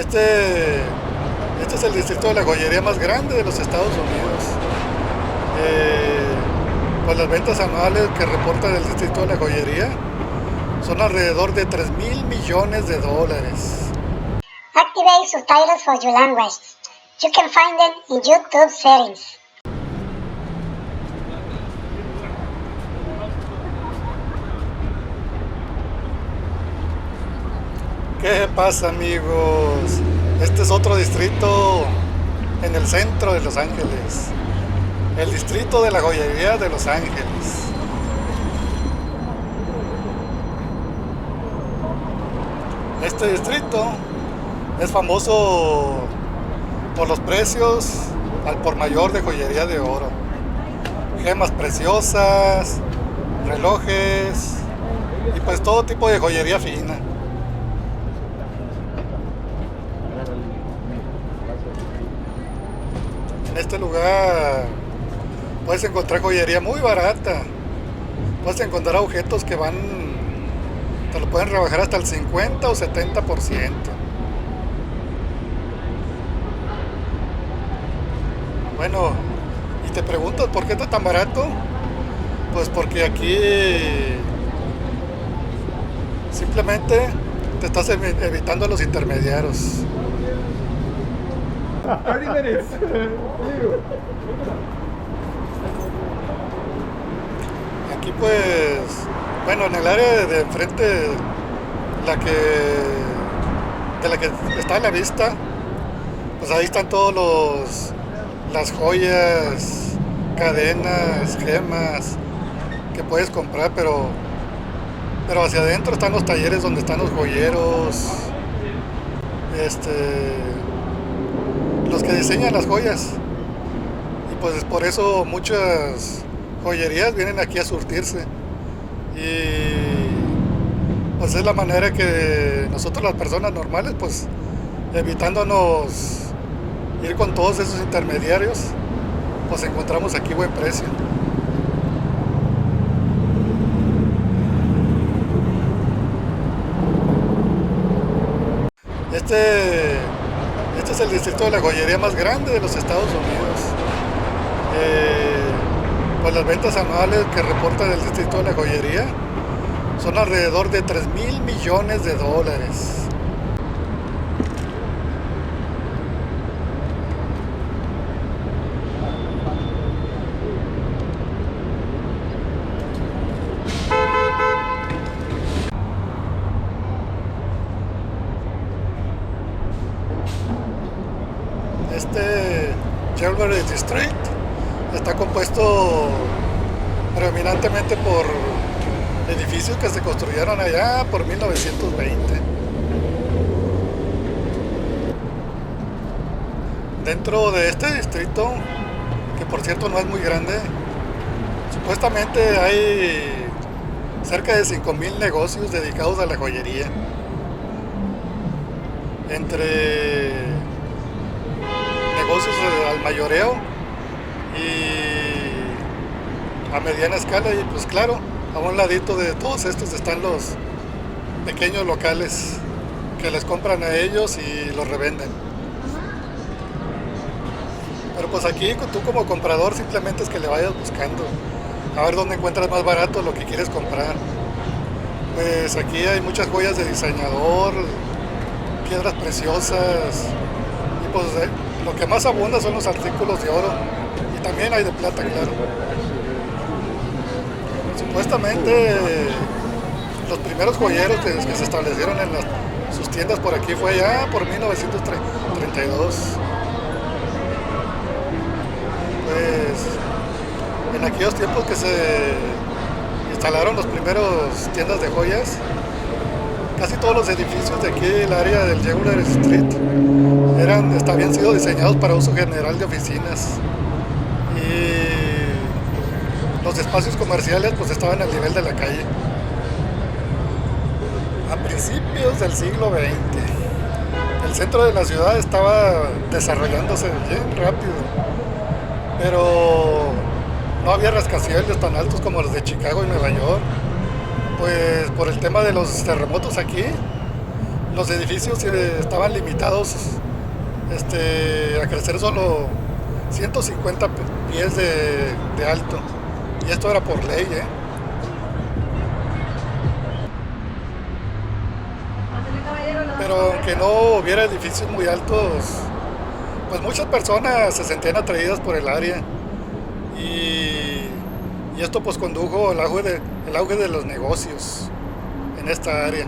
Este, este es el distrito de la joyería más grande de los Estados Unidos. Pues las ventas anuales que reporta el distrito de la joyería son alrededor de 3.000 millones de dólares. Activate subtitles for your language. You can find them in YouTube settings. ¿Qué pasa, amigos? Este es otro distrito en el centro de Los Ángeles. El distrito de la joyería de Los Ángeles. Este distrito es famoso por los precios al por mayor de joyería de oro. Gemas preciosas, relojes y pues todo tipo de joyería fina. En este lugar puedes encontrar joyería muy barata. Puedes encontrar objetos que te lo pueden rebajar hasta el 50 o 70%. Bueno, y te preguntas por qué está tan barato. Pues porque aquí simplemente te estás evitando a los intermediarios. 30 minutes. Aquí pues, bueno, en el área de enfrente, de la que está a la vista, pues ahí están las joyas, cadenas, gemas que puedes comprar, pero hacia adentro están los talleres donde están los joyeros, los que diseñan las joyas. Y pues por eso muchas joyerías vienen aquí a surtirse. Y pues es la manera que nosotros las personas normales, pues evitándonos ir con todos esos intermediarios, pues encontramos aquí buen precio. Este es el distrito de la joyería más grande de los Estados Unidos. Pues las ventas anuales que reporta el distrito de la joyería son alrededor de 3.000 millones de dólares. Este Jewelry District está compuesto predominantemente por edificios que se construyeron allá por 1920. Dentro de este distrito, que por cierto no es muy grande, supuestamente hay cerca de 5.000 negocios dedicados a la joyería. Entre negocios al mayoreo y a mediana escala, y pues claro, a un ladito de todos estos están los pequeños locales que les compran a ellos y los revenden. Pero pues aquí tú como comprador simplemente es que le vayas buscando a ver dónde encuentras más barato lo que quieres comprar. Pues aquí hay muchas joyas de diseñador, piedras preciosas, y pues lo que más abunda son los artículos de oro, y también hay de plata, claro. Supuestamente los primeros joyeros que se establecieron en sus tiendas por aquí fue ya por 1932. Pues en aquellos tiempos que se instalaron los primeros tiendas de joyas, casi todos los edificios de aquí, el área del Jewelry Street, habían sido diseñados para uso general de oficinas, y los espacios comerciales pues estaban al nivel de la calle. A principios del siglo XX, el centro de la ciudad estaba desarrollándose bien rápido, pero no había rascacielos tan altos como los de Chicago y Nueva York. Pues por el tema de los terremotos aquí, los edificios estaban limitados a crecer solo 150 pies de alto. Y esto era por ley, ¿eh? Pero aunque no hubiera edificios muy altos, pues muchas personas se sentían atraídas por el área. Y esto pues condujo al auge de los negocios en esta área.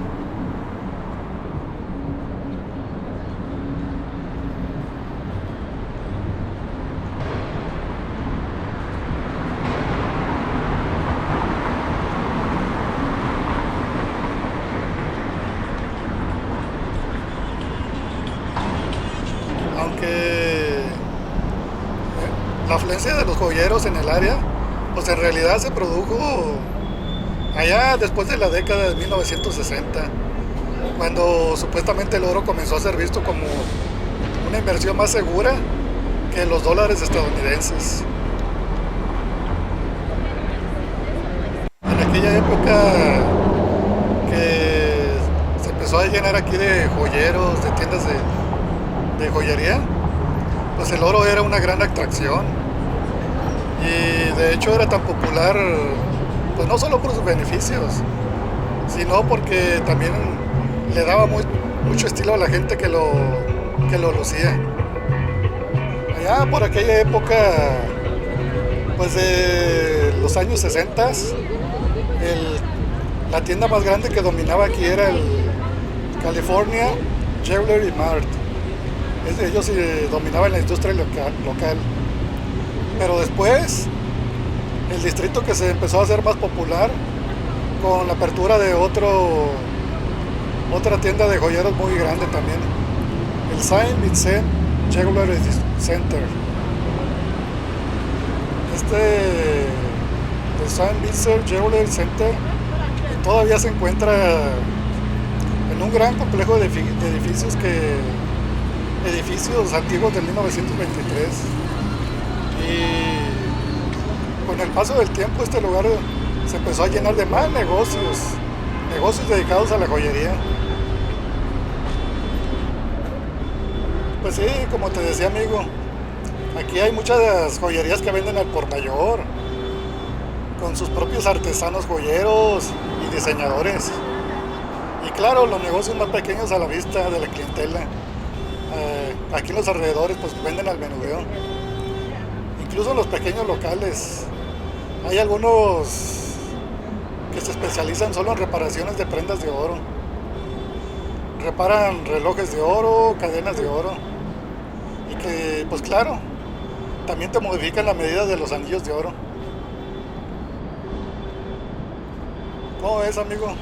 Aunque la afluencia de los joyeros en el área, pues en realidad se produjo allá después de la década de 1960, cuando supuestamente el oro comenzó a ser visto como una inversión más segura que los dólares estadounidenses. En aquella época que se empezó a llenar aquí de joyeros, de tiendas de joyería, pues el oro era una gran atracción y de hecho era tan popular, pues no solo por sus beneficios, sino porque también le daba mucho estilo a la gente que lo lucía. Allá por aquella época, pues de los años 60, la tienda más grande que dominaba aquí era el California Jewelry Mart. Ellos dominaban la industria local. Pero después, el distrito que se empezó a hacer más popular con la apertura de otra tienda de joyeros muy grande también, el Saint Vincent Jewelry Center. El Saint Vincent Jewelry Center todavía se encuentra en un gran complejo de edificios antiguos de 1923, y con el paso del tiempo este lugar se empezó a llenar de más negocios dedicados a la joyería. Pues sí, como te decía, amigo, aquí hay muchas joyerías que venden al por mayor, con sus propios artesanos joyeros y diseñadores, y claro, los negocios más pequeños a la vista de la clientela. Aquí en los alrededores pues venden al menudeo, incluso los pequeños locales. Hay algunos que se especializan solo en reparaciones de prendas de oro, reparan relojes de oro, cadenas de oro, y que pues claro, también te modifican la medida de los anillos de oro. ¿Cómo ves, amigo?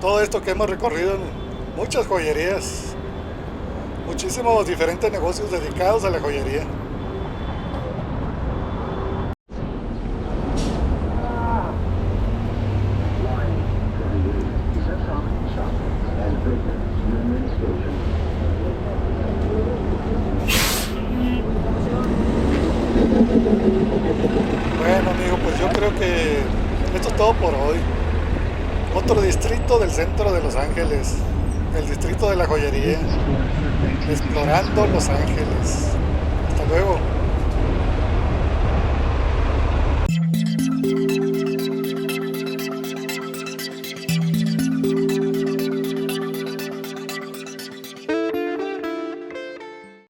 Todo esto que hemos recorrido en muchas joyerías, muchísimos diferentes negocios dedicados a la joyería. Bueno, amigo, pues yo creo que esto es todo por hoy. Otro distrito del centro de Los Ángeles, el distrito de la joyería, explorando Los Ángeles. Hasta luego.